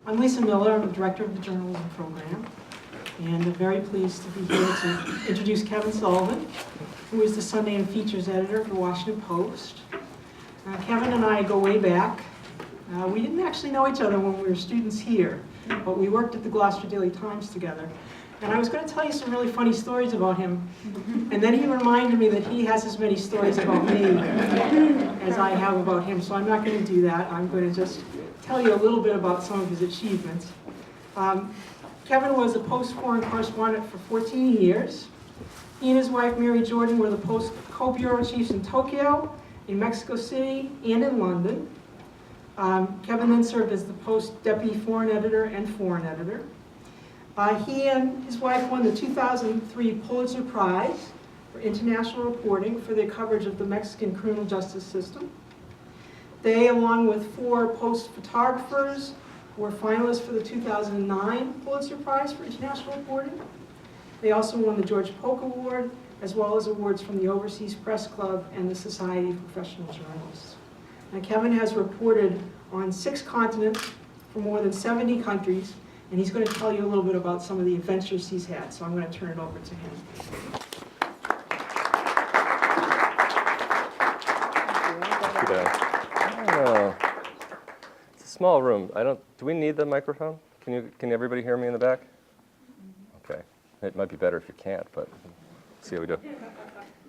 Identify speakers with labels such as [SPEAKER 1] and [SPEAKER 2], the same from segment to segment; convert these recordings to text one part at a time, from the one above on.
[SPEAKER 1] I'm Lisa Miller. I'm the director of the journalism program, and I'm very pleased to be here to introduce Kevin Sullivan, who is the Sunday and Features editor for the Washington Post. Kevin and I go way back. We didn't actually know each other when we were students here, but we worked at the Gloucester Daily Times together. And I was going to tell you some really funny stories about him, and then he reminded me that he has as many stories about me as I have about him, so I'm not going to do that. I'm going to just tell you a little bit about some of his achievements. Kevin was a Post foreign correspondent for 14 years. He and his wife, Mary Jordan, were the Post co-bureau chiefs in Tokyo, in Mexico City, and in London. Kevin then served as the Post deputy foreign editor and foreign editor. He and his wife won the 2003 Pulitzer Prize for international reporting for their coverage of the Mexican criminal justice system. They, along with 4 Post photographers, were finalists for the 2009 Pulitzer Prize for international reporting. They also won the George Polk Award, as well as awards from the Overseas Press Club and the Society of Professional Journalists. Now, Kevin has reported on 6 continents for more than 70 countries, and he's going to tell you a little bit about some of the adventures he's had, so I'm going to turn it over to him.
[SPEAKER 2] It's a small room. Do we need the microphone? Can everybody hear me in the back? Okay. It might be better if you can't, but see how we do.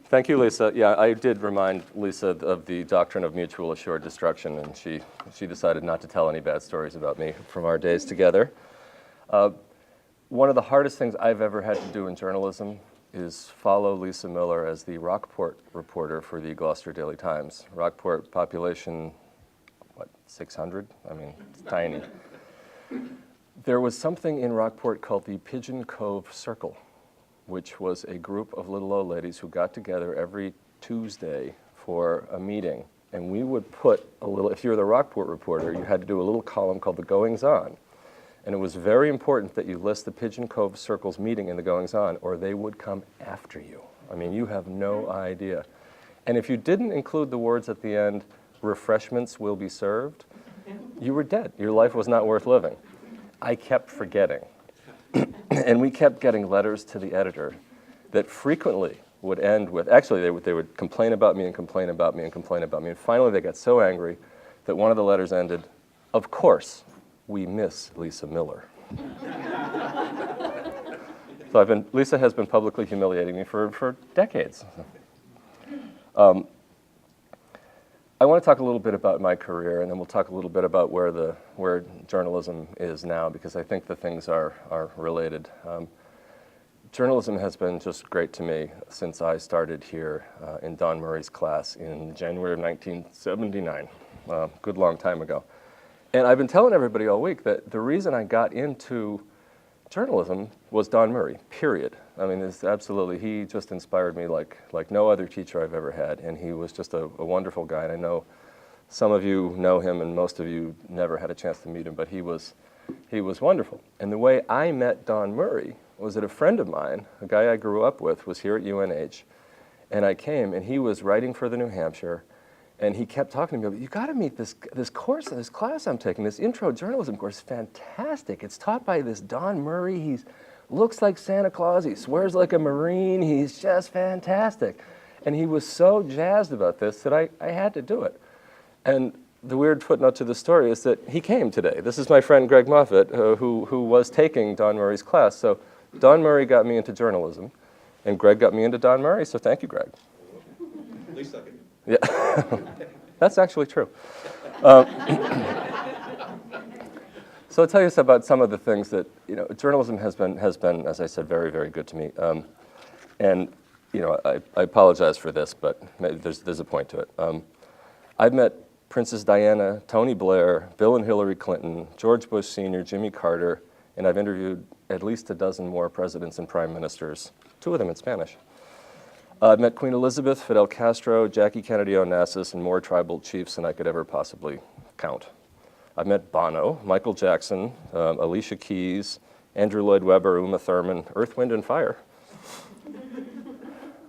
[SPEAKER 2] Thank you, Lisa. Yeah, I did remind Lisa of the doctrine of mutual assured destruction, and she decided not to tell any bad stories about me from our days together. One of the hardest things I've ever had to do in journalism is follow Lisa Miller as the Rockport reporter for the Gloucester Daily Times. Rockport population, 600? I mean, it's tiny. There was something in Rockport called the Pigeon Cove Circle, which was a group of little old ladies who got together every Tuesday for a meeting. And we would put a little, if you were the Rockport reporter, you had to do a little column called the Goings On. And it was very important that you list the Pigeon Cove Circle's meeting in the Goings On, or they would come after you. I mean, you have no idea. And if you didn't include the words at the end, refreshments will be served, you were dead. Your life was not worth living. I kept forgetting. And we kept getting letters to the editor that frequently would end with, actually they would complain about me and complain about me and complain about me. And finally they got so angry that one of the letters ended, "Of course, we miss Lisa Miller." So Lisa has been publicly humiliating me for decades. I want to talk a little bit about my career, and then we'll talk a little bit about where journalism is now, because I think the things are related. Journalism has been just great to me since I started here in Don Murray's class in January of 1979, good long time ago. And I've been telling everybody all week that the reason I got into journalism was Don Murray, period. I mean, it's absolutely, he just inspired me like no other teacher I've ever had, and he was just a wonderful guy. And I know some of you know him, and most of you never had a chance to meet him, but he was wonderful. And the way I met Don Murray was that a friend of mine, a guy I grew up with, was here at UNH, and I came, and he was writing for the New Hampshire, and he kept talking to me about, you got to meet this course, this class I'm taking, this intro journalism course, fantastic. It's taught by this Don Murray. He looks like Santa Claus. He swears like a Marine. He's just fantastic. And he was so jazzed about this that I had to do it. And the weird footnote to the story is that he came today. This is my friend Greg Moffat, who was taking Don Murray's class. So Don Murray got me into journalism, and Greg got me into Don Murray, so thank you, Greg.
[SPEAKER 3] At least I can.
[SPEAKER 2] Yeah, that's actually true. So I'll tell you about some of the things that, journalism has been, as I said, very, very good to me. And, I apologize for this, but there's a point to it. I've met Princess Diana, Tony Blair, Bill and Hillary Clinton, George Bush Sr., Jimmy Carter, and I've interviewed at least a dozen more presidents and prime ministers, 2 of them in Spanish. I've met Queen Elizabeth, Fidel Castro, Jackie Kennedy Onassis, and more tribal chiefs than I could ever possibly count. I've met Bono, Michael Jackson, Alicia Keys, Andrew Lloyd Webber, Uma Thurman, Earth, Wind, and Fire.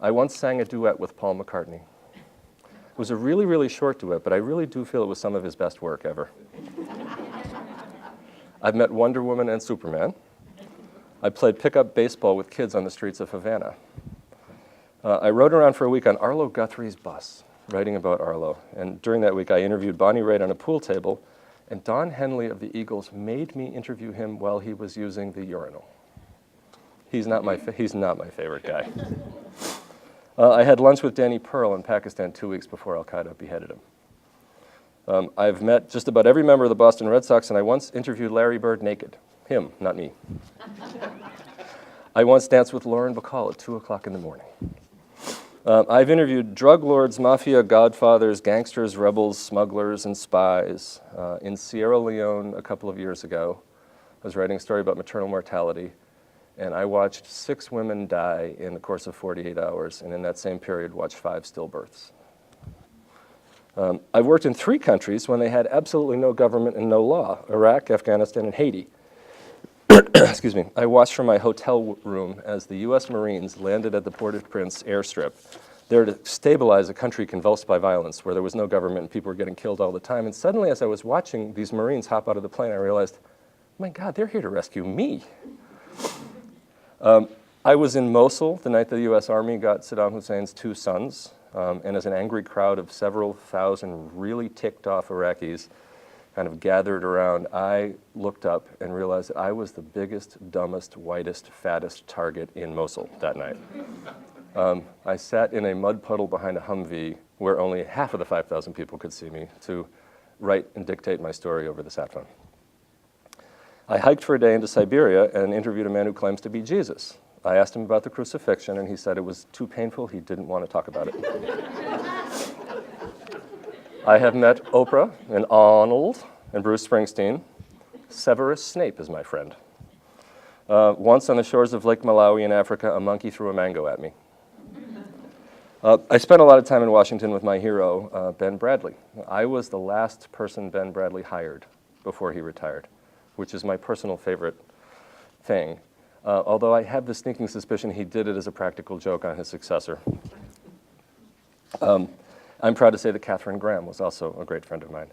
[SPEAKER 2] I once sang a duet with Paul McCartney. It was a really, really short duet, but I really do feel it was some of his best work ever. I've met Wonder Woman and Superman. I played pickup baseball with kids on the streets of Havana. I rode around for a week on Arlo Guthrie's bus, writing about Arlo. And during that week, I interviewed Bonnie Raitt on a pool table, and Don Henley of the Eagles made me interview him while he was using the urinal. He's not my favorite guy. I had lunch with Danny Pearl in Pakistan 2 weeks before al-Qaeda beheaded him. I've met just about every member of the Boston Red Sox, and I once interviewed Larry Bird naked. Him, not me. I once danced with Lauren Bacall at 2 o'clock in the morning. I've interviewed drug lords, mafia, godfathers, gangsters, rebels, smugglers, and spies. In Sierra Leone a couple of years ago, I was writing a story about maternal mortality, and I watched 6 women die in the course of 48 hours, and in that same period watched 5 stillbirths. I've worked in 3 countries when they had absolutely no government and no law: Iraq, Afghanistan, and Haiti. Excuse me. I watched from my hotel room as the U.S. Marines landed at the Port-au-Prince airstrip, there to stabilize a country convulsed by violence, where there was no government and people were getting killed all the time. And suddenly, as I was watching these Marines hop out of the plane, I realized, my God, they're here to rescue me. I was in Mosul the night the U.S. Army got Saddam Hussein's 2 sons, and as an angry crowd of several thousand really ticked off Iraqis kind of gathered around, I looked up and realized that I was the biggest, dumbest, whitest, fattest target in Mosul that night. I sat in a mud puddle behind a Humvee where only half of the 5,000 people could see me to write and dictate my story over the sat phone. I hiked for a day into Siberia and interviewed a man who claims to be Jesus. I asked him about the crucifixion, and he said it was too painful, he didn't want to talk about it. I have met Oprah and Arnold and Bruce Springsteen. Severus Snape is my friend. Once on the shores of Lake Malawi in Africa, a monkey threw a mango at me. I spent a lot of time in Washington with my hero, Ben Bradley. I was the last person Ben Bradley hired before he retired, which is my personal favorite thing. Although I have the sneaking suspicion he did it as a practical joke on his successor. I'm proud to say that Katharine Graham was also a great friend of mine.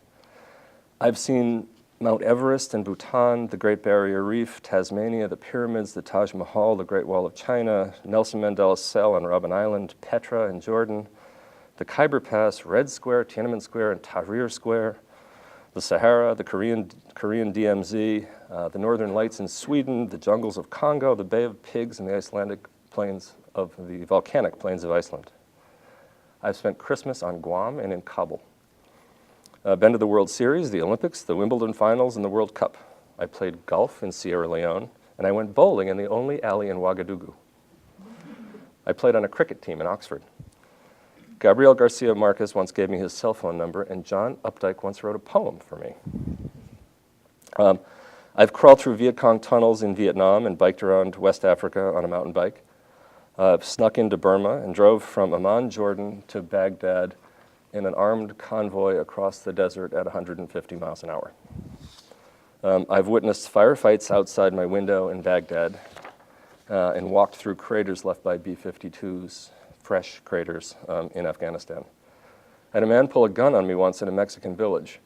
[SPEAKER 2] I've seen Mount Everest and Bhutan, the Great Barrier Reef, Tasmania, the pyramids, the Taj Mahal, the Great Wall of China, Nelson Mandela's cell on Robben Island, Petra in Jordan, the Khyber Pass, Red Square, Tiananmen Square, and Tahrir Square, the Sahara, the Korean DMZ, the Northern Lights in Sweden, the jungles of Congo, the Bay of Pigs, and the Icelandic plains of the volcanic plains of Iceland. I've spent Christmas on Guam and in Kabul. Been to the World Series, the Olympics, the Wimbledon Finals, and the World Cup. I played golf in Sierra Leone, and I went bowling in the only alley in Ouagadougou. I played on a cricket team in Oxford. Gabriel Garcia Marquez once gave me his cell phone number, and John Updike once wrote a poem for me. I've crawled through Viet Cong tunnels in Vietnam and biked around West Africa on a mountain bike. Snuck into Burma and drove from Amman, Jordan to Baghdad in an armed convoy across the desert at 150 miles an hour. I've witnessed firefights outside my window in Baghdad and walked through craters left by B-52s, fresh craters in Afghanistan. I had a man pull a gun on me once in a Mexican village,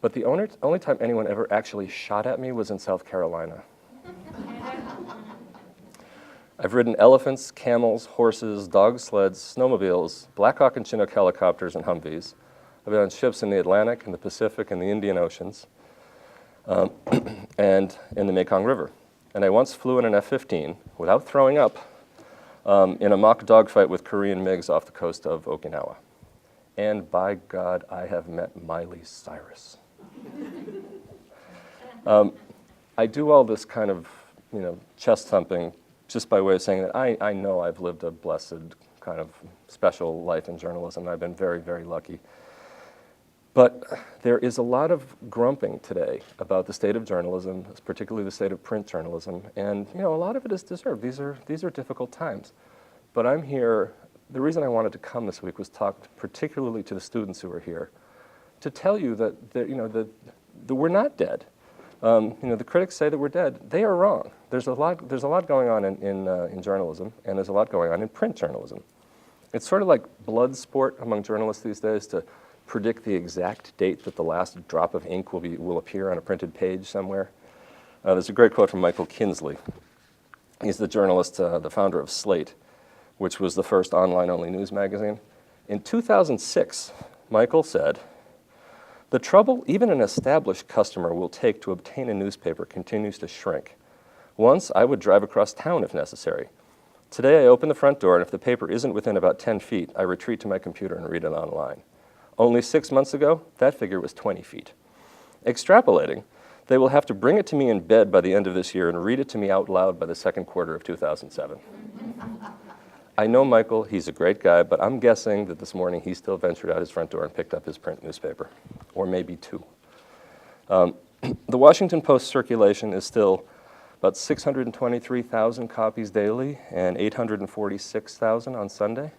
[SPEAKER 2] but the only time anyone ever actually shot at me was in South Carolina. I've ridden elephants, camels, horses, dog sleds, snowmobiles, Black Hawk and Chinook helicopters, and Humvees. I've been on ships in the Atlantic, and the Pacific, and the Indian Oceans, and in the Mekong River. And I once flew in an F-15 without throwing up in a mock dogfight with Korean MiGs off the coast of Okinawa. And by God, I have met Miley Cyrus. I do all this kind of, chest thumping just by way of saying that I know I've lived a blessed kind of special life in journalism. I've been very, very lucky. But there is a lot of grumping today about the state of journalism, particularly the state of print journalism, and a lot of it is deserved. These are difficult times. But I'm here, the reason I wanted to come this week was talk particularly to the students who are here, to tell you that that we're not dead. The critics say that we're dead. They are wrong. There's a lot going on in journalism, and there's a lot going on in print journalism. It's sort of like blood sport among journalists these days to predict the exact date that the last drop of ink will appear on a printed page somewhere. There's a great quote from Michael Kinsley. He's the journalist, the founder of Slate, which was the first online-only news magazine. In 2006, Michael said, "The trouble even an established customer will take to obtain a newspaper continues to shrink. Once, I would drive across town if necessary. Today, I open the front door, and if the paper isn't within about 10 feet, I retreat to my computer and read it online. Only 6 months ago, that figure was 20 feet. Extrapolating, they will have to bring it to me in bed by the end of this year and read it to me out loud by the second quarter of 2007. I know Michael, he's a great guy, but I'm guessing that this morning he still ventured out his front door and picked up his print newspaper, or maybe two. The Washington Post circulation is still about 623,000 copies daily and 846,000 on Sunday.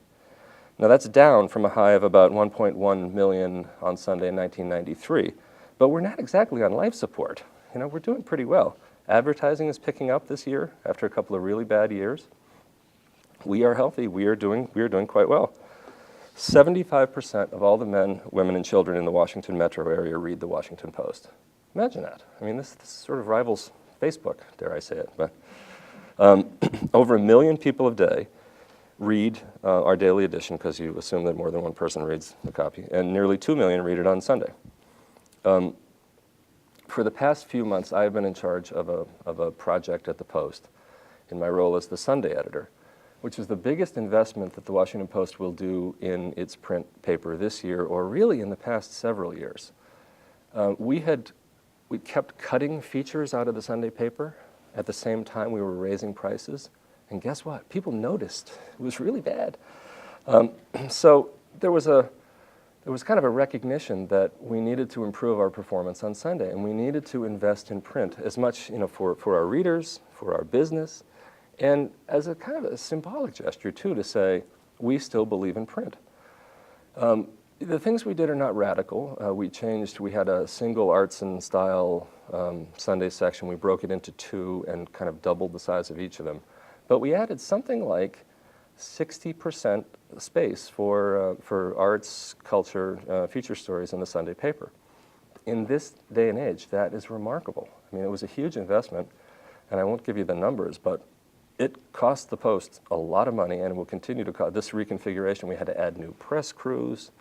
[SPEAKER 2] Now that's down from a high of about 1.1 million on Sunday in 1993, but we're not exactly on life support. You know, we're doing pretty well. Advertising is picking up this year after a couple of really bad years. We are healthy. We are doing quite well. 75% of all the men, women, and children in the Washington metro area read the Washington Post. Imagine that. I mean, this sort of rivals Facebook, dare I say it. But over 1 million people a day read our daily edition, because you assume that more than one person reads the copy, and nearly 2 million read it on Sunday. For the past few months, I have been in charge of a project at the Post in my role as the Sunday editor, which is the biggest investment that the Washington Post will do in its print paper this year, or really in the past several years. We kept cutting features out of the Sunday paper at the same time we were raising prices, and guess what? People noticed. It was really bad. So there was kind of a recognition that we needed to improve our performance on Sunday, and we needed to invest in print as much, for our readers, for our business, and as a kind of a symbolic gesture, too, to say, we still believe in print. The things we did are not radical. We had a single arts and style Sunday section. We broke it into two and kind of doubled the size of each of them. But we added something like 60% space for arts, culture, feature stories in the Sunday paper. In this day and age, that is remarkable. I mean, it was a huge investment, and I won't give you the numbers, but it cost the Post a lot of money, and it will continue to cost. This reconfiguration, we had to add new press crews,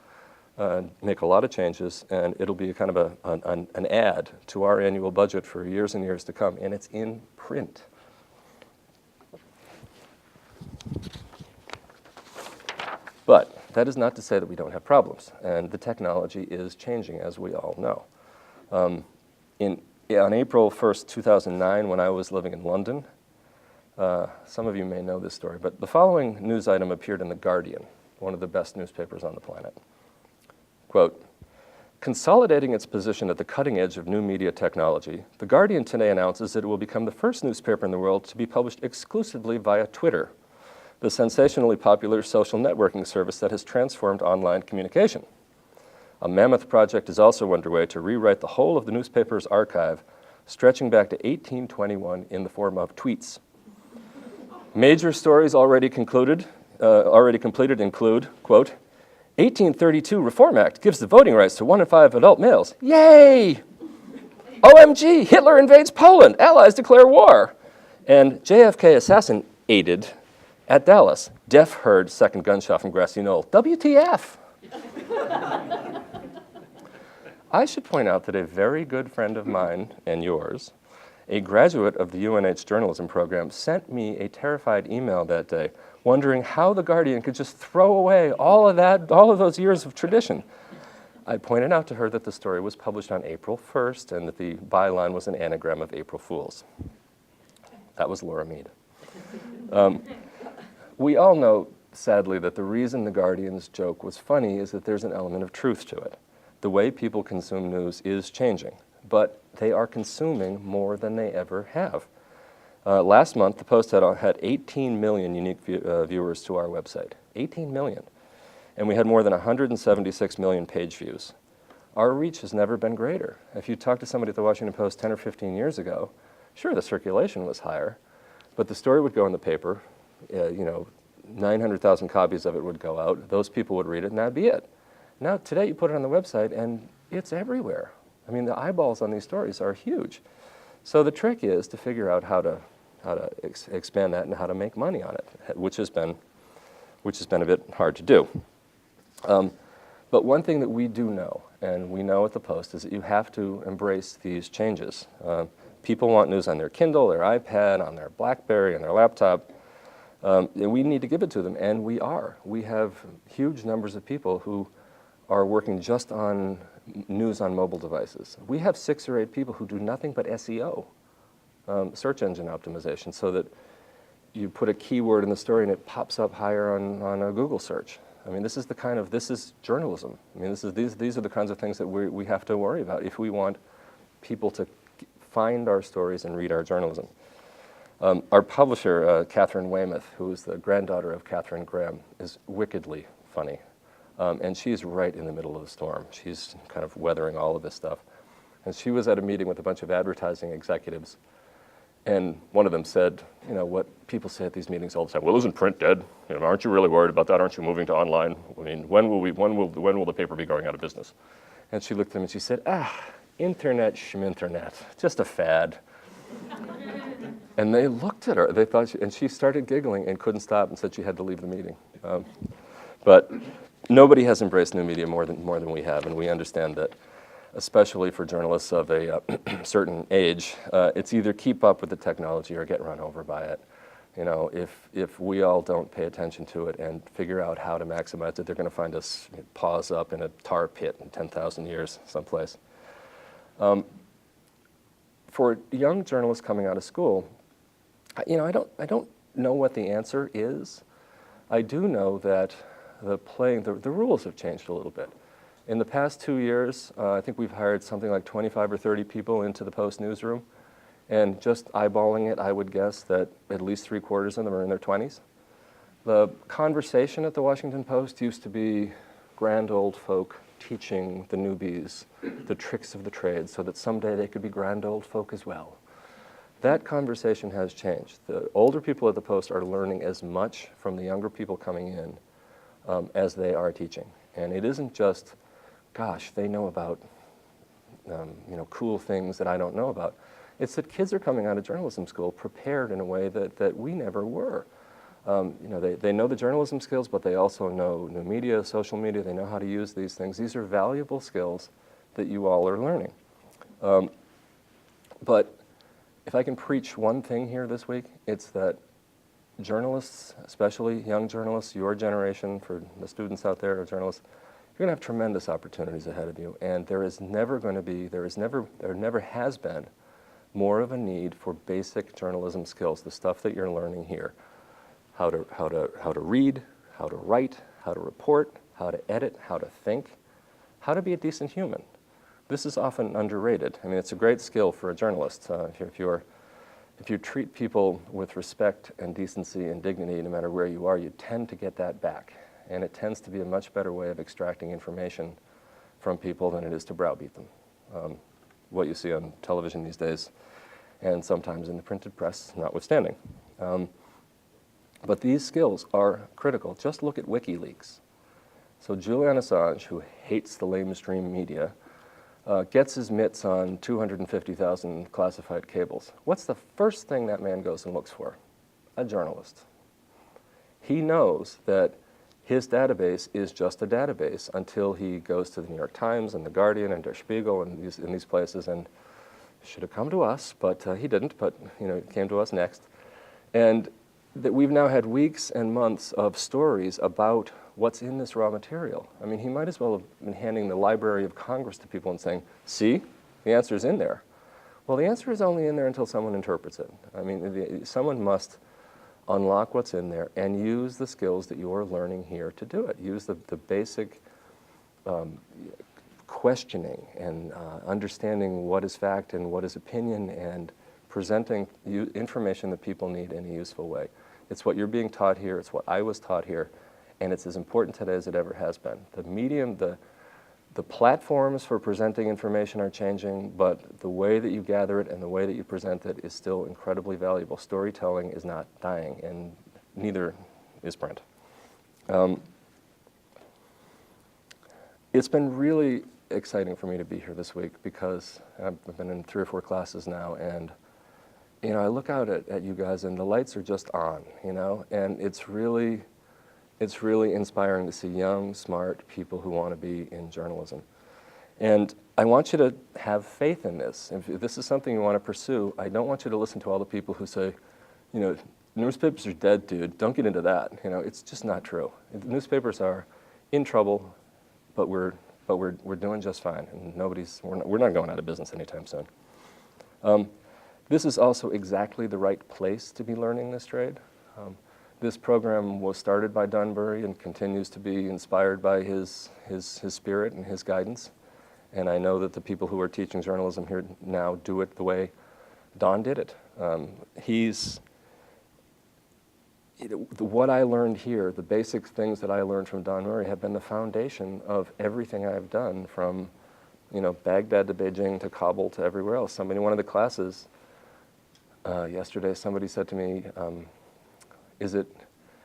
[SPEAKER 2] make a lot of changes, and it'll be kind of an add to our annual budget for years and years to come, and it's in print. But that is not to say that we don't have problems, and the technology is changing, as we all know. On April 1st, 2009, when I was living in London, some of you may know this story, but the following news item appeared in The Guardian, one of the best newspapers on the planet. Quote, "Consolidating its position at the cutting edge of new media technology, The Guardian today announces that it will become the first newspaper in the world to be published exclusively via Twitter, the sensationally popular social networking service that has transformed online communication. A mammoth project is also underway to rewrite the whole of the newspaper's archive, stretching back to 1821 in the form of tweets. Major stories already completed include, quote, 1832 Reform Act gives the voting rights to 1 in 5 adult males. Yay! OMG, Hitler invades Poland, Allies declare war. And JFK assassinated at Dallas. Deaf heard second gunshot from Grassy Knoll. WTF? I should point out that a very good friend of mine and yours, a graduate of the UNH journalism program, sent me a terrified email that day, wondering how The Guardian could just throw away all of those years of tradition. I pointed out to her that the story was published on April 1st and that the byline was an anagram of April Fools. That was Laura Mead. We all know, sadly, that the reason The Guardian's joke was funny is that there's an element of truth to it. The way people consume news is changing, but they are consuming more than they ever have. Last month, the Post had 18 million unique viewers to our website. 18 million. And we had more than 176 million page views. Our reach has never been greater. If you talk to somebody at the Washington Post 10 or 15 years ago, sure, the circulation was higher, but the story would go in the paper, 900,000 copies of it would go out, those people would read it, and that'd be it. Now, today, you put it on the website, and it's everywhere. I mean, the eyeballs on these stories are huge. So the trick is to figure out how to expand that and how to make money on it, which has been a bit hard to do. But one thing that we do know, and we know at the Post, is that you have to embrace these changes. People want news on their Kindle, their iPad, on their BlackBerry, on their laptop, and we need to give it to them, and we are. We have huge numbers of people who are working just on news on mobile devices. We have 6 or 8 people who do nothing but SEO, search engine optimization, so that you put a keyword in the story and it pops up higher on a Google search. I mean, this is journalism. I mean, these are the kinds of things that we have to worry about if we want people to find our stories and read our journalism. Our publisher, Catherine Weymouth, who is the granddaughter of Katharine Graham, is wickedly funny. And she's right in the middle of the storm. She's kind of weathering all of this stuff. And she was at a meeting with a bunch of advertising executives, and one of them said, you know, what people say at these meetings all the time, well, isn't print dead? You know, aren't you really worried about that? Aren't you moving to online? I mean, when will the paper be going out of business? And she looked at him and she said, internet schminternet, just a fad. And they looked at her, they thought, and she started giggling and couldn't stop and said she had to leave the meeting. But nobody has embraced new media more than we have, and we understand that, especially for journalists of a certain age, it's either keep up with the technology or get run over by it. You know, if we all don't pay attention to it and figure out how to maximize it, they're going to find us paws up in a tar pit in 10,000 years someplace. For young journalists coming out of school, you know, I don't know what the answer is. I do know that the rules have changed a little bit. In the past 2 years, I think we've hired something like 25 or 30 people into the Post newsroom, and just eyeballing it, I would guess that at least 3/4 of them are in their 20s. The conversation at the Washington Post used to be grand old folk teaching the newbies the tricks of the trade so that someday they could be grand old folk as well. That conversation has changed. The older people at the Post are learning as much from the younger people coming in as they are teaching. And it isn't just, gosh, they know about you know, cool things that I don't know about. It's that kids are coming out of journalism school prepared in a way that we never were. You know, they know the journalism skills, but they also know new media, social media. They know how to use these things. These are valuable skills that you all are learning. But if I can preach one thing here this week, it's that journalists, especially young journalists, your generation, for the students out there, or journalists, you're going to have tremendous opportunities ahead of you, and there never has been more of a need for basic journalism skills, the stuff that you're learning here. How to read, how to write, how to report, how to edit, how to think, how to be a decent human. This is often underrated. I mean, it's a great skill for a journalist. If you treat people with respect and decency and dignity, no matter where you are, you tend to get that back. And it tends to be a much better way of extracting information from people than it is to browbeat them. What you see on television these days, and sometimes in the printed press, notwithstanding. But these skills are critical. Just look at WikiLeaks. So Julian Assange, who hates the lamestream media, gets his mitts on 250,000 classified cables. What's the first thing that man goes and looks for? A journalist. He knows that his database is just a database until he goes to the New York Times and the Guardian and Der Spiegel and in these places, and should have come to us, but he didn't, but you know, he came to us next. And that we've now had weeks and months of stories about what's in this raw material. I mean, he might as well have been handing the Library of Congress to people and saying, see, the answer is in there. Well, the answer is only in there until someone interprets it. I mean, someone must unlock what's in there and use the skills that you're learning here to do it. Use the basic questioning and understanding what is fact and what is opinion and presenting information that people need in a useful way. It's what you're being taught here, it's what I was taught here, and it's as important today as it ever has been. The medium, the platforms for presenting information are changing, but the way that you gather it and the way that you present it is still incredibly valuable. Storytelling is not dying, and neither is print. It's been really exciting for me to be here this week because I've been in 3 or 4 classes now, and I look out at you guys and the lights are just on, and it's really inspiring to see young, smart people who want to be in journalism. And I want you to have faith in this. If this is something you want to pursue, I don't want you to listen to all the people who say, newspapers are dead, dude. Don't get into that. It's just not true. The newspapers are in trouble, but we're doing just fine, and we're not going out of business anytime soon. This is also exactly the right place to be learning this trade. This program was started by Dunbury and continues to be inspired by his spirit and his guidance. And I know that the people who are teaching journalism here now do it the way Don did it. What I learned here, the basic things that I learned from Don Murray have been the foundation of everything I've done from, Baghdad to Beijing to Kabul to everywhere else. In one of the classes yesterday, somebody said to me, is it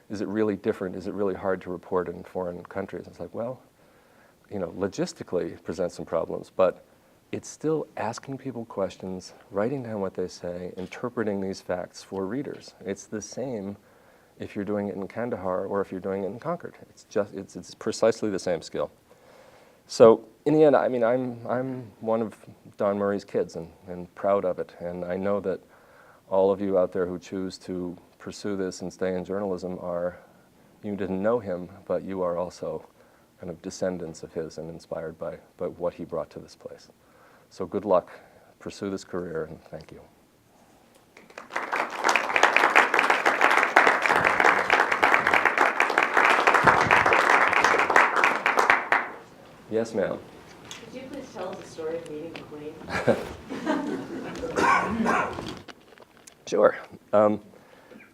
[SPEAKER 2] really different? Is it really hard to report in foreign countries? It's like, well, logistically it presents some problems, but it's still asking people questions, writing down what they say, interpreting these facts for readers. It's the same if you're doing it in Kandahar or if you're doing it in Concord. It's precisely the same skill. So in the end, I'm one of Don Murray's kids and proud of it. And I know that all of you out there who choose to pursue this and stay in journalism you didn't know him, but you are also kind of descendants of his and inspired by what he brought to this place. So good luck, pursue this career, and thank you. Yes, ma'am.
[SPEAKER 4] Could you please tell us the story of meeting the Queen?
[SPEAKER 2] Sure.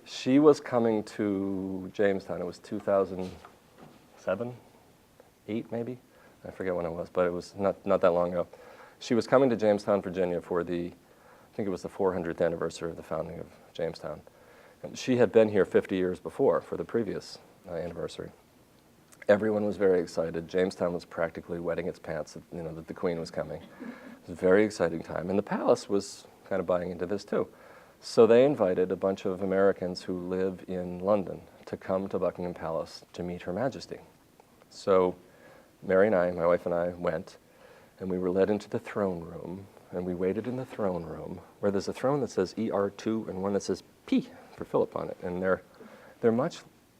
[SPEAKER 2] She was coming to Jamestown. It was 2007, 8 maybe? I forget when it was, but it was not that long ago. She was coming to Jamestown, Virginia for I think it was the 400th anniversary of the founding of Jamestown. And she had been here 50 years before for the previous anniversary. Everyone was very excited. Jamestown was practically wetting its pants that the Queen was coming. It was a very exciting time. And the palace was kind of buying into this too. So they invited a bunch of Americans who live in London to come to Buckingham Palace to meet Her Majesty. So Mary and I, my wife and I, went, and we were led into the throne room, and we waited in the throne room, where there's a throne that says ER2 and one that says P for Philip on it. And they're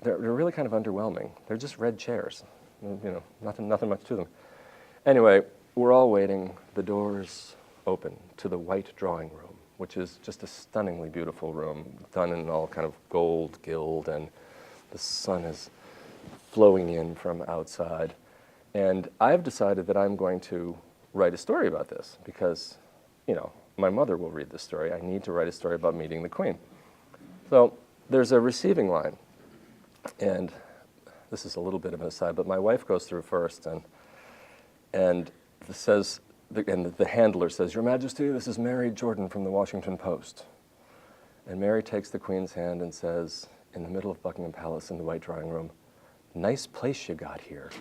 [SPEAKER 2] really kind of underwhelming. They're just red chairs, nothing much to them. Anyway, we're all waiting. The doors open to the white drawing room, which is just a stunningly beautiful room, done in all kind of gold gilt, and the sun is flowing in from outside. And I've decided that I'm going to write a story about this because, my mother will read this story. I need to write a story about meeting the Queen. So there's a receiving line. And this is a little bit of an aside, but my wife goes through first, and the handler says, "Your Majesty, this is Mary Jordan from the Washington Post." And Mary takes the Queen's hand and says, in the middle of Buckingham Palace in the white drawing room, "Nice place you got here."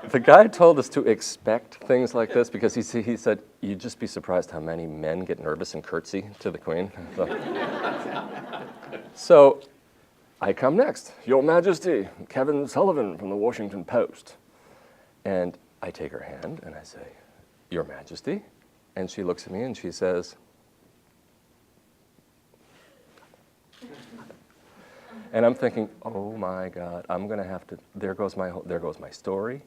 [SPEAKER 2] The guy told us to expect things like this because he said, "You'd just be surprised how many men get nervous and curtsy to the Queen." So I come next. "Your Majesty, Kevin Sullivan from the Washington Post." And I take her hand and I say, "Your Majesty." And she looks at me and she says, and I'm thinking, oh my God, I'm going to have to, there goes my story.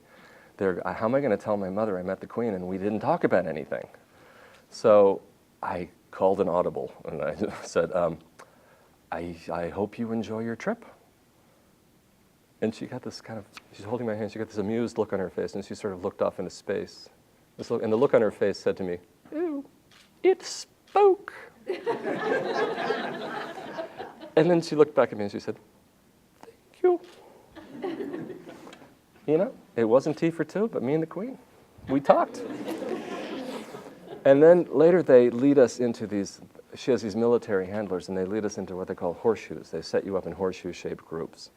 [SPEAKER 2] How am I going to tell my mother I met the Queen and we didn't talk about anything? So I called an audible and I said, I hope you enjoy your trip. And she got this she's holding my hand, she got this amused look on her face, and she sort of looked off into space. And the look on her face said to me, "Ew, it spoke." And then she looked back at me and she said, "Thank you." It wasn't tea for two, but me and the Queen. We talked. And then later they lead us into she has these military handlers, and they lead us into what they call horseshoes. They set you up in horseshoe-shaped groups.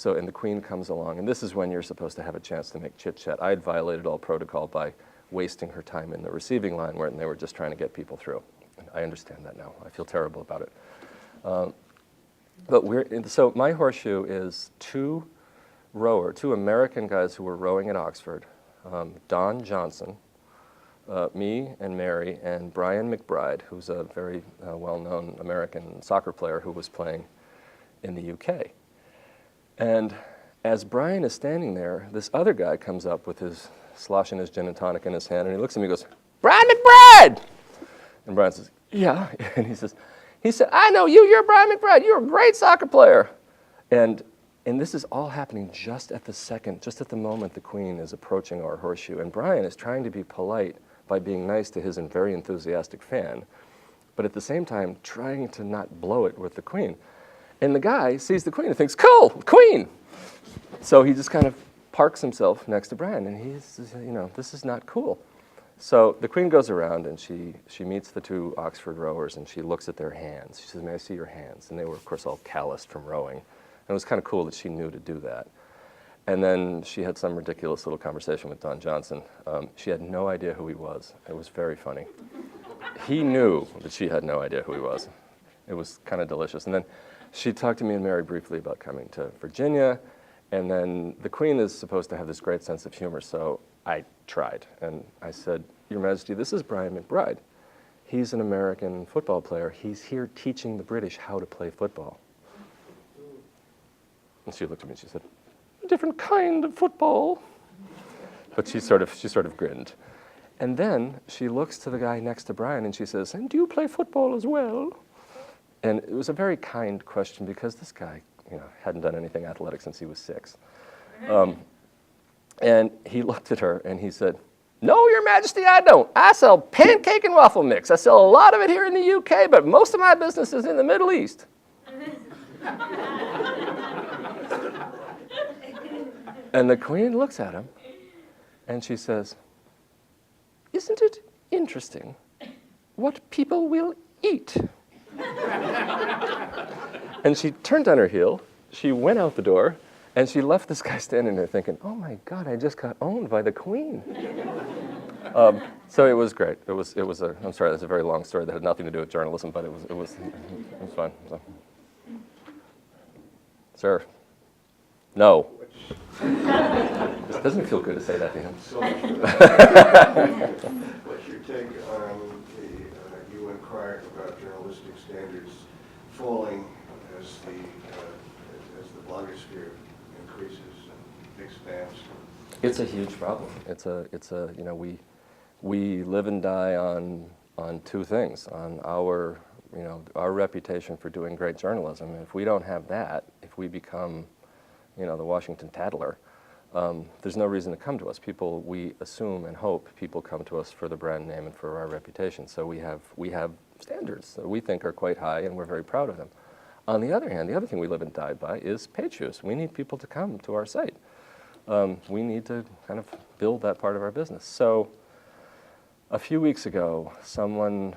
[SPEAKER 2] and the Queen comes along, and this is when you're supposed to have a chance to make chit-chat. I had violated all protocol by wasting her time in the receiving line when they were just trying to get people through. And I understand that now. I feel terrible about it. So my horseshoe is two American guys who were rowing at Oxford, Don Johnson, me and Mary, and Brian McBride, who's a very well-known American soccer player who was playing in the UK. And as Brian is standing there, this other guy comes up with his sloshing his gin and tonic in his hand, and he looks at me and goes, "Brian McBride!" And Brian says, "Yeah." And he said, "I know you, you're Brian McBride, you're a great soccer player." And this is all happening just at the moment the Queen is approaching our horseshoe. And Brian is trying to be polite by being nice to his very enthusiastic fan, but at the same time trying to not blow it with the Queen. And the guy sees the Queen and thinks, "Cool, Queen!" So he just kind of parks himself next to Brian, and he's, this is not cool. So the Queen goes around and she meets the two Oxford rowers, and she looks at their hands. She says, "May I see your hands?" And they were, of course, all calloused from rowing. And it was kind of cool that she knew to do that. And then she had some ridiculous little conversation with Don Johnson. She had no idea who he was. It was very funny. He knew that she had no idea who he was. It was kind of delicious. And then she talked to me and Mary briefly about coming to Virginia. And then the Queen is supposed to have this great sense of humor, so I tried. And I said, "Your Majesty, this is Brian McBride. He's an American football player. He's here teaching the British how to play football." And she looked at me and she said, "A different kind of football." But she sort of grinned. And then she looks to the guy next to Brian and she says, "And do you play football as well?" And it was a very kind question because this guy, hadn't done anything athletic since he was 6. And he looked at her and he said, "No, Your Majesty, I don't. I sell pancake and waffle mix. I sell a lot of it here in the UK, but most of my business is in the Middle East." And the Queen looks at him and she says, "Isn't it interesting what people will eat?" And she turned on her heel, she went out the door, and she left this guy standing there thinking, "Oh my God, I just got owned by the Queen." So it was great. I'm sorry, that's a very long story that had nothing to do with journalism, but it was fun. So. Sir. No. This doesn't feel good to say that to him.
[SPEAKER 5] What's your take on you inquired about journalistic standards falling as the blogosphere increases and expands?
[SPEAKER 2] It's a huge problem. We live and die on two things, on our reputation for doing great journalism. And if we don't have that, if we become, the Washington Tattler, there's no reason to come to us. We assume and hope people come to us for the brand name and for our reputation. So we have standards that we think are quite high, and we're very proud of them. On the other hand, the other thing we live and die by is page views. We need people to come to our site. We need to kind of build that part of our business. So a few weeks ago, someone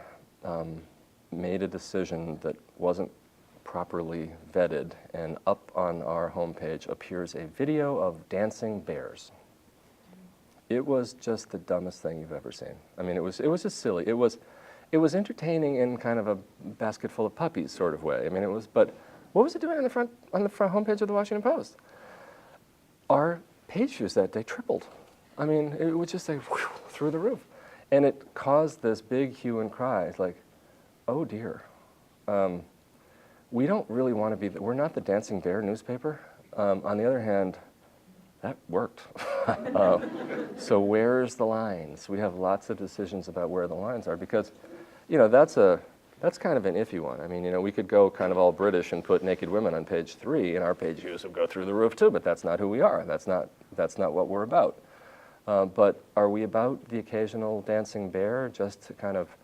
[SPEAKER 2] made a decision that wasn't properly vetted, and up on our homepage appears a video of dancing bears. It was just the dumbest thing you've ever seen. I mean, it was just silly. It was entertaining in kind of a basket full of puppies sort of way. I mean, but what was it doing on the front homepage of the Washington Post? Our page views that day tripled. I mean, it was just like whew, through the roof. And it caused this big hue and cry. It's like, oh dear. We don't really want to be, we're not the Dancing Bear newspaper. On the other hand, that worked. So where's the lines? We have lots of decisions about where the lines are because, that's kind of an iffy one. I mean, we could go kind of all British and put naked women on page 3, and our page views would go through the roof too, but that's not who we are. That's not what we're about. But are we about the occasional dancing bear just to kind of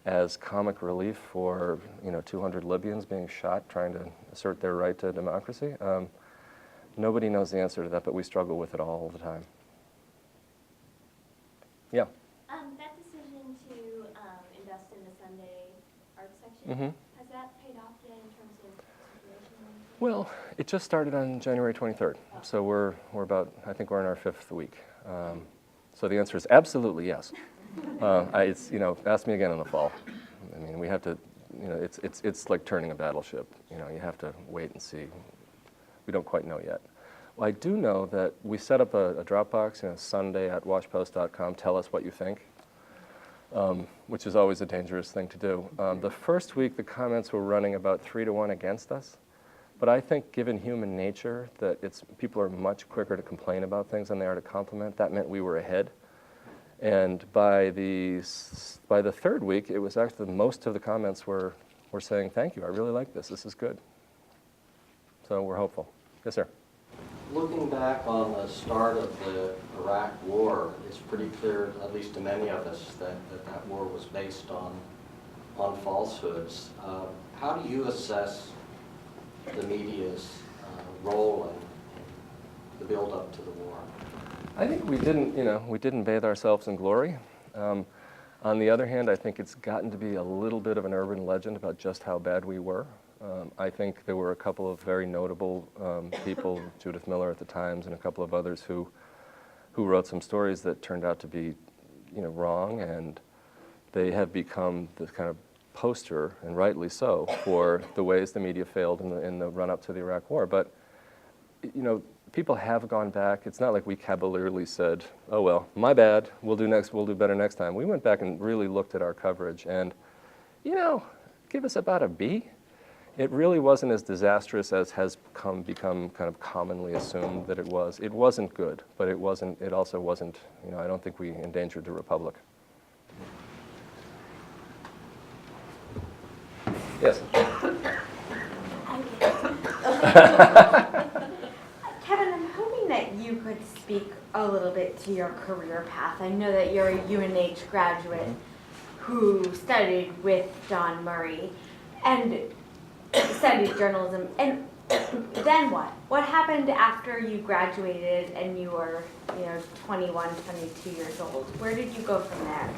[SPEAKER 2] as comic relief for 200 Libyans being shot trying to assert their right to democracy? Nobody knows the answer to that, but we struggle with it all the time. Yeah.
[SPEAKER 6] That decision to invest in the Sunday art section,
[SPEAKER 2] Mm-hmm.
[SPEAKER 6] has that paid off yet in terms of circulation?
[SPEAKER 2] Well, it just started on January 23rd, so we're about, I think we're in our 5th week. So the answer is absolutely yes. It's, ask me again in the fall. I mean, we have to, it's like turning a battleship. You have to wait and see. We don't quite know yet. Well, I do know that we set up a Dropbox, Sunday@washpost.com, tell us what you think, which is always a dangerous thing to do. The first week, the comments were running about 3-to-1 against us. But I think given human nature that people are much quicker to complain about things than they are to compliment. That meant we were ahead. And by the 3rd week, it was actually most of the comments were saying, thank you, I really like this, this is good. So we're hopeful. Yes, sir?
[SPEAKER 7] Looking back on the start of the Iraq War, it's pretty clear, at least to many of us, that war was based on falsehoods. How do you assess the media's role in the build-up to the war?
[SPEAKER 2] I think we didn't bathe ourselves in glory. On the other hand, I think it's gotten to be a little bit of an urban legend about just how bad we were. I think there were a couple of very notable people, Judith Miller at the Times and a couple of others who wrote some stories that turned out to be wrong, and they have become the kind of poster, and rightly so, for the ways the media failed in the run-up to the Iraq War. But, people have gone back. It's not like we cavalierly said, oh, well, my bad, we'll do better next time. We went back and really looked at our coverage and, give us about a B. It really wasn't as disastrous as has become kind of commonly assumed that it was. It wasn't good, but it also wasn't, I don't think we endangered the Republic. Yes.
[SPEAKER 8] Kevin, I'm hoping that you could speak a little bit to your career path. I know that you're a UNH graduate who studied with John Murray and studied journalism. And then what? What happened after you graduated and you were, 21, 22 years old? Where did you go from there?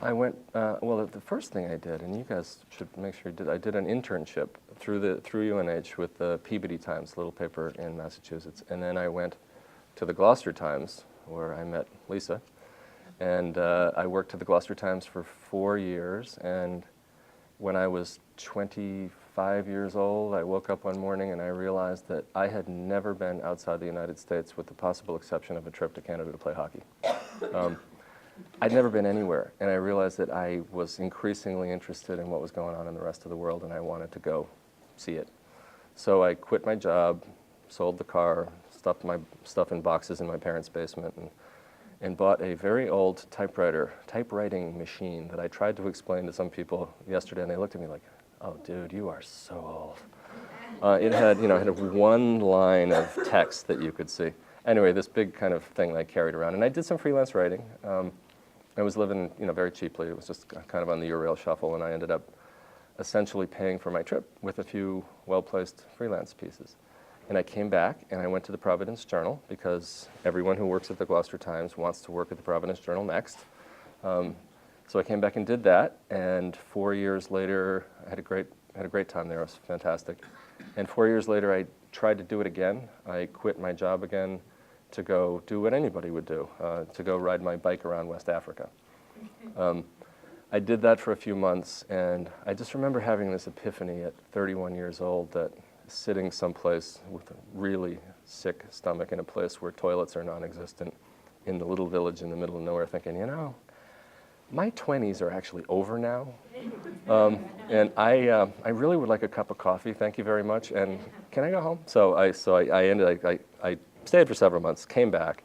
[SPEAKER 2] I went, well, the first thing I did, and you guys should make sure you did, I did an internship through UNH with the Peabody Times, little paper in Massachusetts. And then I went to the Gloucester Times, where I met Lisa. And I worked at the Gloucester Times for 4 years. And when I was 25 years old, I woke up one morning and I realized that I had never been outside the United States with the possible exception of a trip to Canada to play hockey. I'd never been anywhere, and I realized that I was increasingly interested in what was going on in the rest of the world, and I wanted to go see it. So I quit my job, sold the car, stuffed my stuff in boxes in my parents' basement, and bought a very old typewriting machine that I tried to explain to some people yesterday, and they looked at me like, oh, dude, you are so old. It had one line of text that you could see. Anyway, this big kind of thing that I carried around, and I did some freelance writing. I was living, very cheaply. It was just kind of on the Urail shuffle, and I ended up essentially paying for my trip with a few well-placed freelance pieces. And I came back, and I went to the Providence Journal, because everyone who works at the Gloucester Times wants to work at the Providence Journal next. So I came back and did that, and 4 years later, I had a great time there. It was fantastic. And 4 years later, I tried to do it again. I quit my job again to go do what anybody would do, to go ride my bike around West Africa. I did that for a few months, and I just remember having this epiphany at 31 years old that sitting someplace with a really sick stomach in a place where toilets are non-existent in the little village in the middle of nowhere, thinking, my 20s are actually over now, and I really would like a cup of coffee, thank you very much, and can I go home? So I stayed for several months, came back,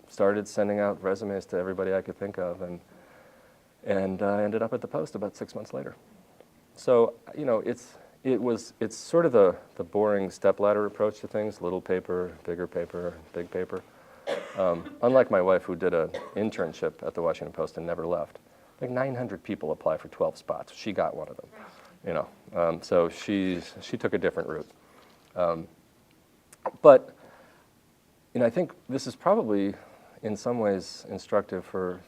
[SPEAKER 2] started sending out resumes to everybody I could think of, and ended up at the Post about 6 months later. So it's sort of the boring stepladder approach to things: little paper, big paper. Unlike my wife, who did an internship at the Washington Post and never left. Like 900 people apply for 12 spots. She got one of them. So she took a different route. But I think this is probably in some ways instructive for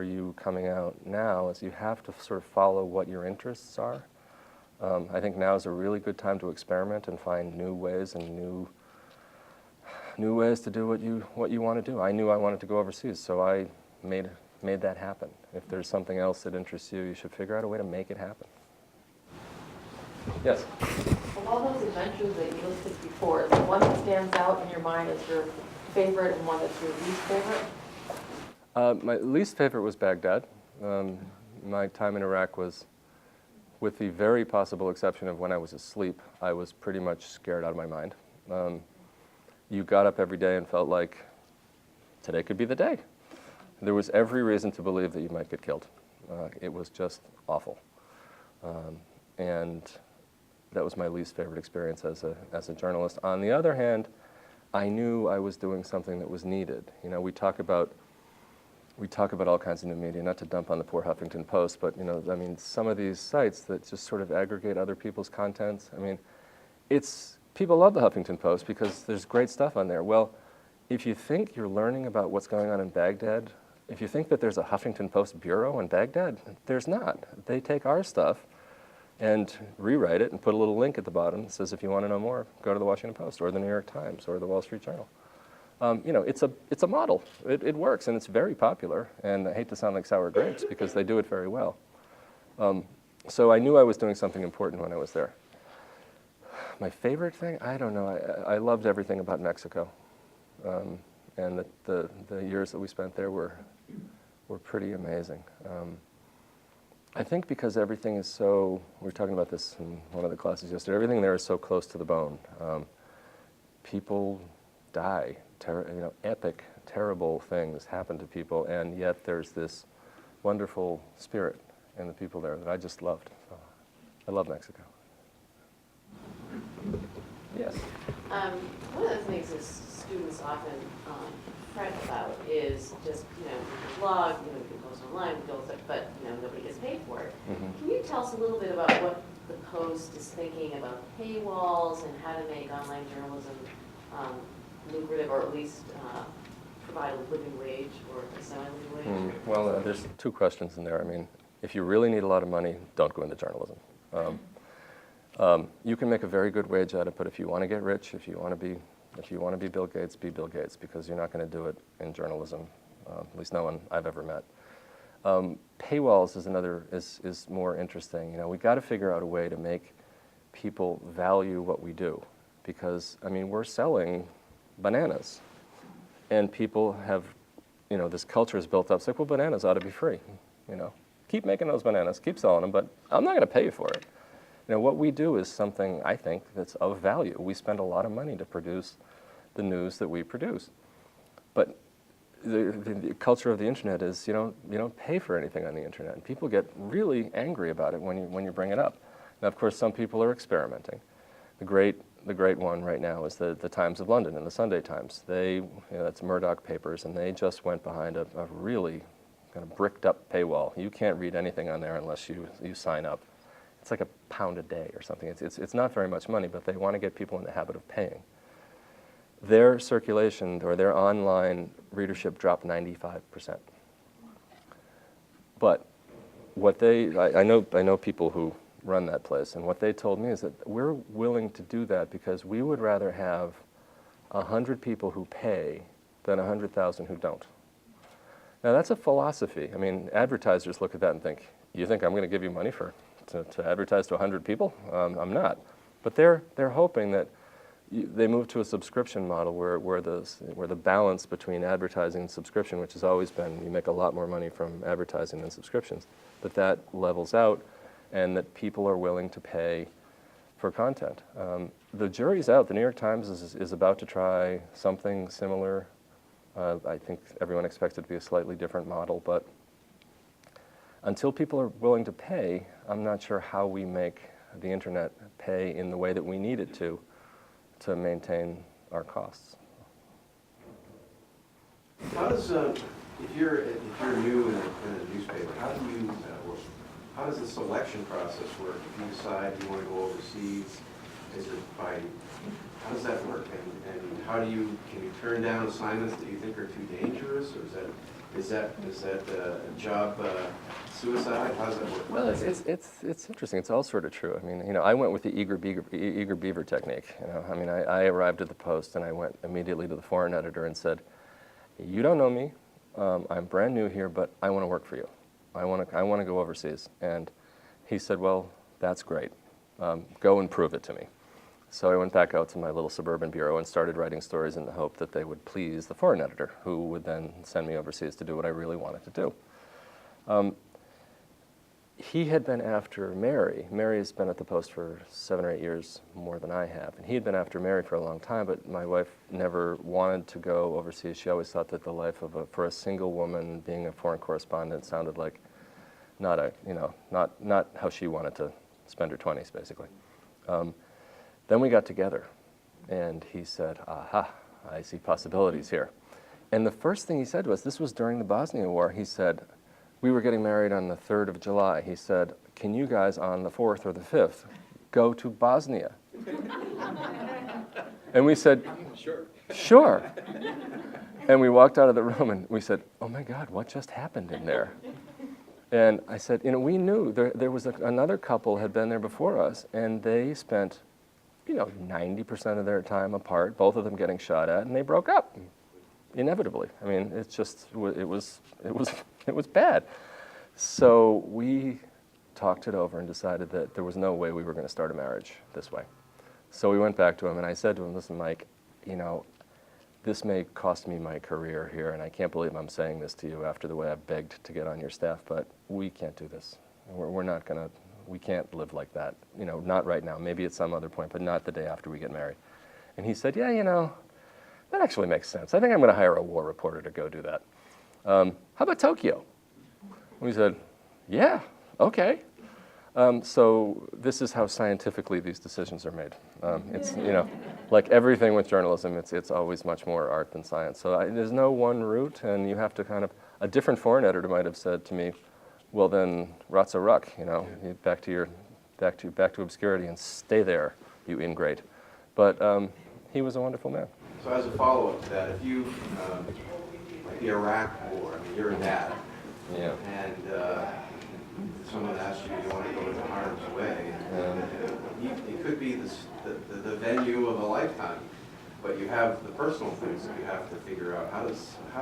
[SPEAKER 2] you coming out now, is you have to sort of follow what your interests are. I think now is a really good time to experiment and find new ways and new ways to do what you want to do. I knew I wanted to go overseas, so I made that happen. If there's something else that interests you, you should figure out a way to make it happen. Yes?
[SPEAKER 4] Of all those adventures that you listed before, is the one that stands out in your mind as your favorite and one that's your least favorite?
[SPEAKER 2] My least favorite was Baghdad. My time in Iraq was, with the very possible exception of when I was asleep, I was pretty much scared out of my mind. You got up every day and felt like today could be the day. There was every reason to believe that you might get killed. It was just awful. And that was my least favorite experience as a journalist. On the other hand, I knew I was doing something that was needed. You know, we talk about all kinds of new media, not to dump on the poor Huffington Post, but you know, I mean, some of these sites that just sort of aggregate other people's contents. I mean, people love the Huffington Post because there's great stuff on there. Well, if you think you're learning about what's going on in Baghdad, if you think that there's a Huffington Post bureau in Baghdad, there's not. They take our stuff and rewrite it and put a little link at the bottom that says, if you want to know more, go to the Washington Post or the New York Times or the Wall Street Journal. You know, it's a model. It works, and it's very popular. And I hate to sound like sour grapes because they do it very well. So I knew I was doing something important when I was there. My favorite thing? I don't know. I loved everything about Mexico. And the years that we spent there were pretty amazing. I think because everything is so, we were talking about this in one of the classes yesterday, everything there is so close to the bone. People die, epic, terrible things happen to people, and yet there's this wonderful spirit in the people there that I just loved. So I love Mexico. Yes?
[SPEAKER 4] One of the things that students often fret about is just, you know, blog, you know, you can post online, but, you know, nobody gets paid for it.
[SPEAKER 2] Mm-hmm.
[SPEAKER 4] Can you tell us a little bit about what the Post is thinking about paywalls and how to make online journalism lucrative, or at least provide a living wage or a semi-living wage?
[SPEAKER 2] Well, there's two questions in there. I mean, if you really need a lot of money, don't go into journalism. You can make a very good wage at it, but if you want to get rich, if you want to be Bill Gates, be Bill Gates, because you're not going to do it in journalism. At least no one I've ever met. Paywalls is more interesting. You know, we got to figure out a way to make people value what we do, because I mean, we're selling bananas, and people have, you know, this culture is built up. It's like, well, bananas ought to be free. You know, keep making those bananas, keep selling them, but I'm not going to pay you for it. You know, what we do is something, I think, that's of value. We spend a lot of money to produce the news that we produce. But the culture of the internet is you don't pay for anything on the internet. And people get really angry about it when you bring it up. Now, of course, some people are experimenting. The great one right now is the Times of London and the Sunday Times. That's Murdoch papers, and they just went behind a really kind of bricked up paywall. You can't read anything on there unless you sign up. It's like £1 a day or something. It's not very much money, but they want to get people in the habit of paying. Their circulation or their online readership dropped 95%. But I know people who run that place, and what they told me is that we're willing to do that because we would rather have 100 people who pay than 100,000 who don't. Now that's a philosophy. I mean, advertisers look at that and think, you think I'm going to give you money to advertise to 100 people? I'm not. But they're hoping that they move to a subscription model where the balance between advertising and subscription, which has always been you make a lot more money from advertising than subscriptions, that levels out, and that people are willing to pay for content. The jury's out. The New York Times is about to try something similar. I think everyone expects it to be a slightly different model, but until people are willing to pay, I'm not sure how we make the internet pay in the way that we need it to maintain our costs.
[SPEAKER 3] How does, if you're new in a newspaper, how does the selection process work? If you decide you want to go overseas, how does that work? And can you turn down assignments that you think are too dangerous, or is that Is that job suicide? How does that work?
[SPEAKER 2] Well, it's interesting. It's all sort of true. I mean, I went with the eager beaver technique. I mean, I arrived at the Post and I went immediately to the foreign editor and said, "You don't know me. I'm brand new here, but I want to work for you. I want to go overseas." And he said, "Well, that's great. Go and prove it to me." So I went back out to my little suburban bureau and started writing stories in the hope that they would please the foreign editor, who would then send me overseas to do what I really wanted to do. He had been after Mary. Mary has been at the Post for 7 or 8 years more than I have. And he had been after Mary for a long time, but my wife never wanted to go overseas. She always thought that the life for a single woman being a foreign correspondent sounded like not how she wanted to spend her 20s, basically. Then we got together, and he said, "Aha, I see possibilities here." And the first thing he said to us, this was during the Bosnia War, he said, we were getting married on the 3rd of July. He said, "Can you guys on the 4th or the 5th go to Bosnia?" And we said, Sure. And we walked out of the room and we said, "Oh my God, what just happened in there?" And I said, we knew there was another couple had been there before us, and they spent 90% of their time apart, both of them getting shot at, and they broke up, inevitably. I mean, it's just, it was bad. So we talked it over and decided that there was no way we were going to start a marriage this way. So we went back to him, and I said to him, "Listen, Mike, this may cost me my career here, and I can't believe I'm saying this to you after the way I've begged to get on your staff, but we can't do this. We're not going to, we can't live like that. Not right now. Maybe at some other point, but not the day after we get married." And he said, "Yeah, that actually makes sense. I think I'm going to hire a war reporter to go do that. How about Tokyo?" We said, "Yeah, okay." So this is how scientifically these decisions are made. It's, like everything with journalism, it's always much more art than science. So there's no one route, and you have to a different foreign editor might have said to me, "Well then, rat's a ruck, back to obscurity and stay there, you ingrate." But he was a wonderful man.
[SPEAKER 3] So as a follow-up to that, if you, like the Iraq War, I mean, you're a dad,
[SPEAKER 2] Yeah.
[SPEAKER 3] and someone asks you want to go into harm's way, it could be the venue of a lifetime, but you have the personal things that you have to figure out. How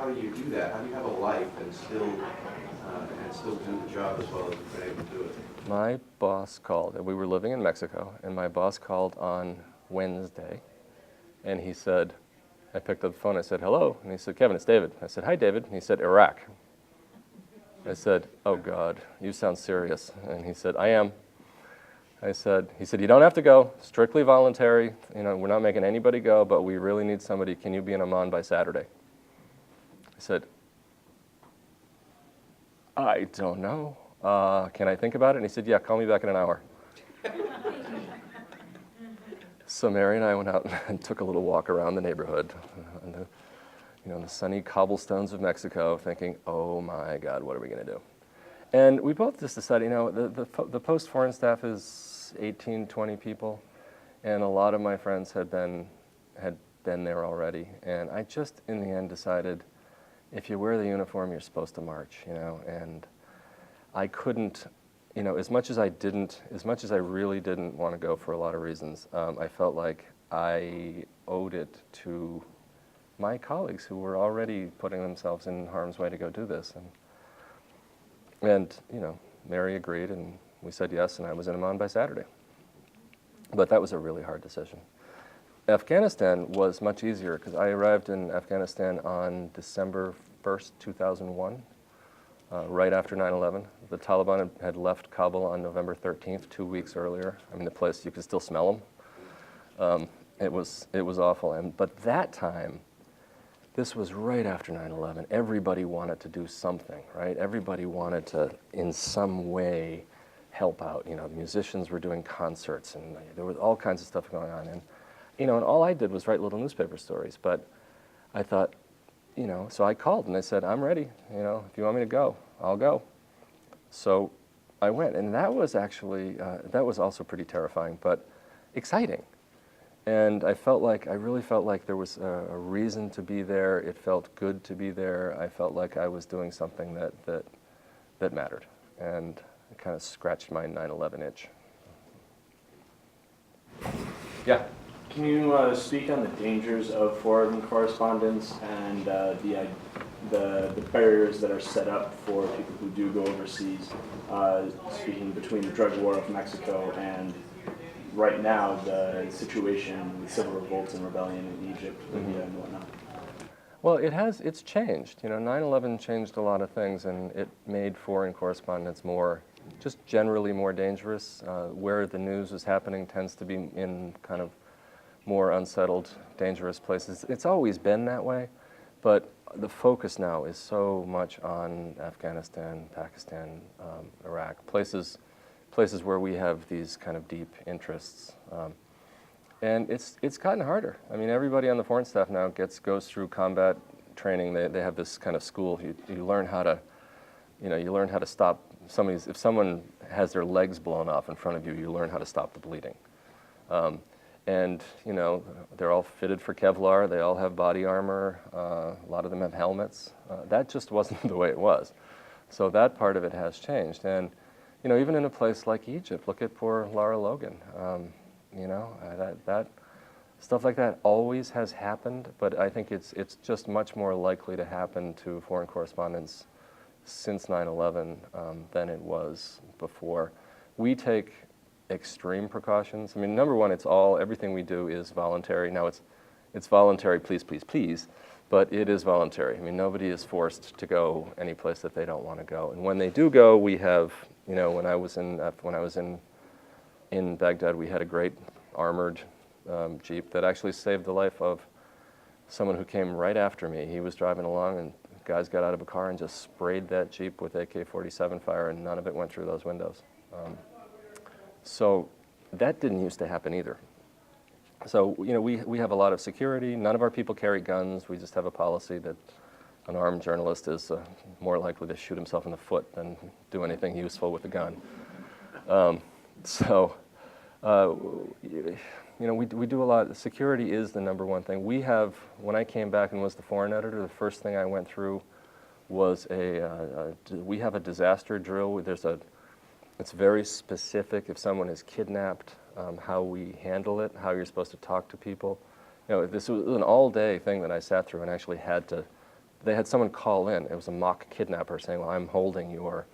[SPEAKER 3] do you do that? How do you have a life and still do the job as well as you've been able to do it?
[SPEAKER 2] My boss called, and we were living in Mexico, and my boss called on Wednesday, and he said, I picked up the phone, I said, "Hello," and he said, "Kevin, it's David." I said, "Hi, David," and he said, "Iraq." I said, "Oh God, you sound serious." And he said, "I am." He said, "You don't have to go, strictly voluntary, we're not making anybody go, but we really need somebody. Can you be in Amman by Saturday?" I said, "I don't know. Can I think about it?" And he said, "Yeah, call me back in an hour." So Mary and I went out and took a little walk around the neighborhood, the sunny cobblestones of Mexico, thinking, "Oh my God, what are we going to do?" And we both just decided, the Post foreign staff is 18, 20 people, and a lot of my friends had been there already. And I just, in the end, decided, if you wear the uniform, you're supposed to march, and I couldn't, as much as I really didn't want to go for a lot of reasons, I felt like I owed it to my colleagues who were already putting themselves in harm's way to go do this. And Mary agreed, and we said yes, and I was in Amman by Saturday. But that was a really hard decision. Afghanistan was much easier, because I arrived in Afghanistan on December 1st, 2001, right after 9/11. The Taliban had left Kabul on November 13th, 2 weeks earlier. I mean, the place, you could still smell them. It was awful. But that time, this was right after 9/11. Everybody wanted to do something, right? Everybody wanted to, in some way, help out. Musicians were doing concerts, and there was all kinds of stuff going on. And, and all I did was write little newspaper stories. But I thought, so I called and I said, "I'm ready. If you want me to go, I'll go." So I went, and that was actually, that was also pretty terrifying, but exciting. And I really felt like there was a reason to be there. It felt good to be there. I felt like I was doing something that mattered. And it kind of scratched my 9/11 itch. Yeah.
[SPEAKER 9] Can you speak on the dangers of foreign correspondence and the barriers that are set up for people who do go overseas, speaking between the drug war of Mexico and right now the situation with civil revolts and rebellion in Egypt, Libya, and whatnot?
[SPEAKER 2] Well, it's changed. 9/11 changed a lot of things, and it made foreign correspondence just generally more dangerous. Where the news is happening tends to be in kind of more unsettled, dangerous places. It's always been that way, but the focus now is so much on Afghanistan, Pakistan, Iraq, places where we have these kind of deep interests. And it's gotten harder. I mean, everybody on the foreign staff now goes through combat training. They have this kind of school. You learn how to stop if someone has their legs blown off in front of you, you learn how to stop the bleeding. And they're all fitted for Kevlar. They all have body armor. A lot of them have helmets. That just wasn't the way it was. So that part of it has changed. And even in a place like Egypt, look at poor Lara Logan. That stuff like that always has happened, but I think it's just much more likely to happen to foreign correspondents since 9/11 than it was before. We take extreme precautions. I mean, number one, everything we do is voluntary. Now it's voluntary, please, please, please, but it is voluntary. I mean, nobody is forced to go any place that they don't want to go. And when they do go, we have, when I was in Baghdad, we had a great armored Jeep that actually saved the life of someone who came right after me. He was driving along, and guys got out of a car and just sprayed that Jeep with AK-47 fire, and none of it went through those windows. So that didn't used to happen either. So, we have a lot of security. None of our people carry guns. We just have a policy that an armed journalist is more likely to shoot himself in the foot than do anything useful with a gun. We do a lot. Security is the number one thing. When I came back and was the foreign editor, the first thing I went through was we have a disaster drill. It's very specific. If someone is kidnapped, how we handle it, how you're supposed to talk to people. This was an all-day thing that I sat through and actually they had someone call in. It was a mock kidnapper saying, well, I'm holding your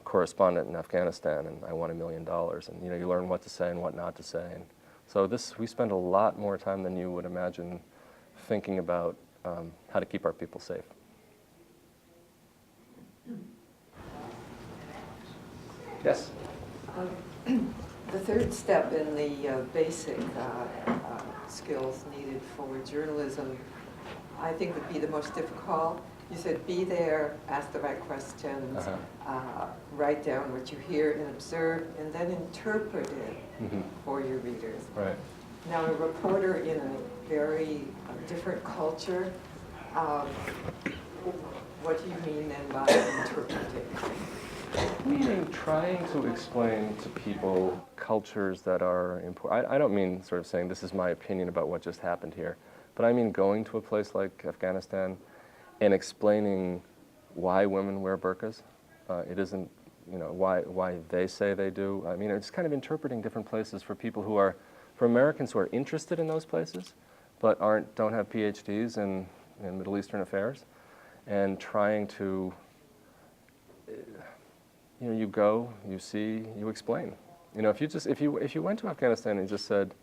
[SPEAKER 2] correspondent in Afghanistan and I want $1 million. And you learn what to say and what not to say. And so we spend a lot more time than you would imagine thinking about how to keep our people safe. Yes?
[SPEAKER 10] The third step in the basic skills needed for journalism, I think would be the most difficult. You said be there, ask the right questions, write down what you hear and observe, and then interpret it for your readers.
[SPEAKER 2] Right.
[SPEAKER 10] Now, a reporter in a very different culture, what do you mean then by interpreting?
[SPEAKER 2] I mean, trying to explain to people cultures that are important. I don't mean sort of saying this is my opinion about what just happened here, but I mean going to a place like Afghanistan and explaining why women wear burqas. It isn't, why they say they do. I mean, it's kind of interpreting different places for people for Americans who are interested in those places, but don't have PhDs in Middle Eastern affairs, and trying to, you go, you see, you explain. If you went to Afghanistan and just said,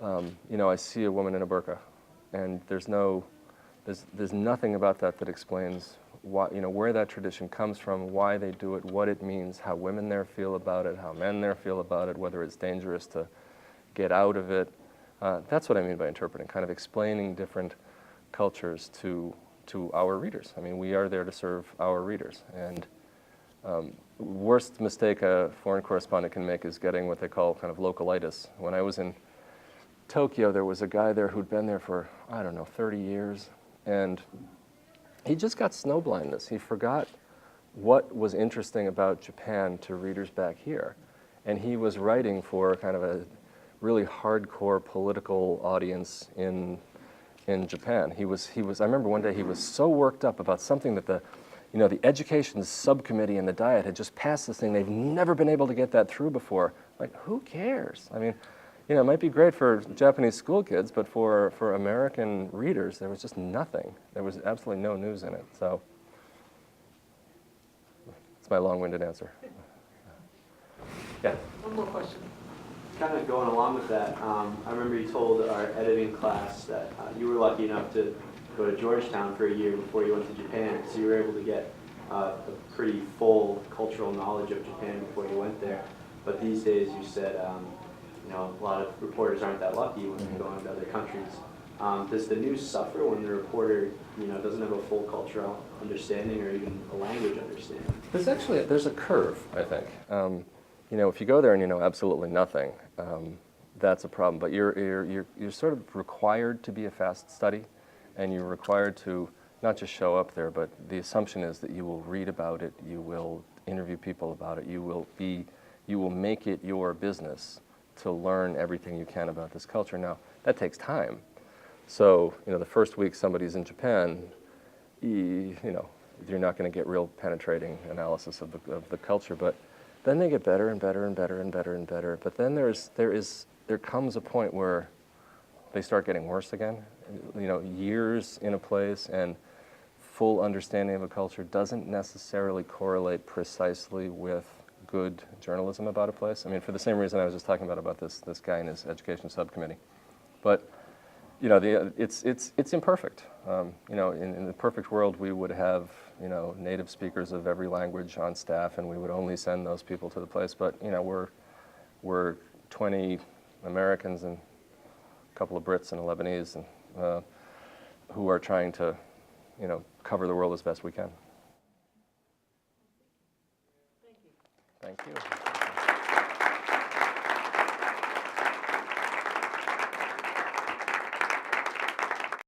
[SPEAKER 2] I see a woman in a burqa, and there's nothing about that explains where that tradition comes from, why they do it, what it means, how women there feel about it, how men there feel about it, whether it's dangerous to get out of it. That's what I mean by interpreting, kind of explaining different cultures to our readers. I mean, we are there to serve our readers. And worst mistake a foreign correspondent can make is getting what they call kind of localitis. When I was in Tokyo, there was a guy there who'd been there for, 30 years, and he just got snow blindness. He forgot what was interesting about Japan to readers back here. And he was writing for kind of really hardcore political audience in Japan. He was. I remember one day he was so worked up about something that the education subcommittee and the Diet had just passed this thing. They've never been able to get that through before. Like, who cares? I mean, it might be great for Japanese school kids, but for American readers, there was just nothing. There was absolutely no news in it. So that's my long-winded answer. Yeah.
[SPEAKER 1] One more question.
[SPEAKER 11] Kind of going along with that, I remember you told our editing class that you were lucky enough to go to Georgetown for a year before you went to Japan, so you were able to get a pretty full cultural knowledge of Japan before you went there. But these days, you said, a lot of reporters aren't that lucky when they're going to other countries. Does the news suffer when the reporter, doesn't have a full cultural understanding or even a language understanding?
[SPEAKER 2] There's a curve, I think. If you go there and you know absolutely nothing, that's a problem. But you're sort of required to be a fast study, and you're required to not just show up there, but the assumption is that you will read about it, you will interview people about it, you will make it your business to learn everything you can about this culture. Now, that takes time. So, the first week somebody's in Japan, you're not going to get real penetrating analysis of the culture, but then they get better and better and better and better and better. But then there comes a point where they start getting worse again. Years in a place and full understanding of a culture doesn't necessarily correlate precisely with good journalism about a place. I mean, for the same reason I was just talking about this guy in his education subcommittee. But it's imperfect. In the perfect world, we would have native speakers of every language on staff, and we would only send those people to the place. But we're 20 Americans and a couple of Brits and a Lebanese, and who are trying to cover the world as best we can.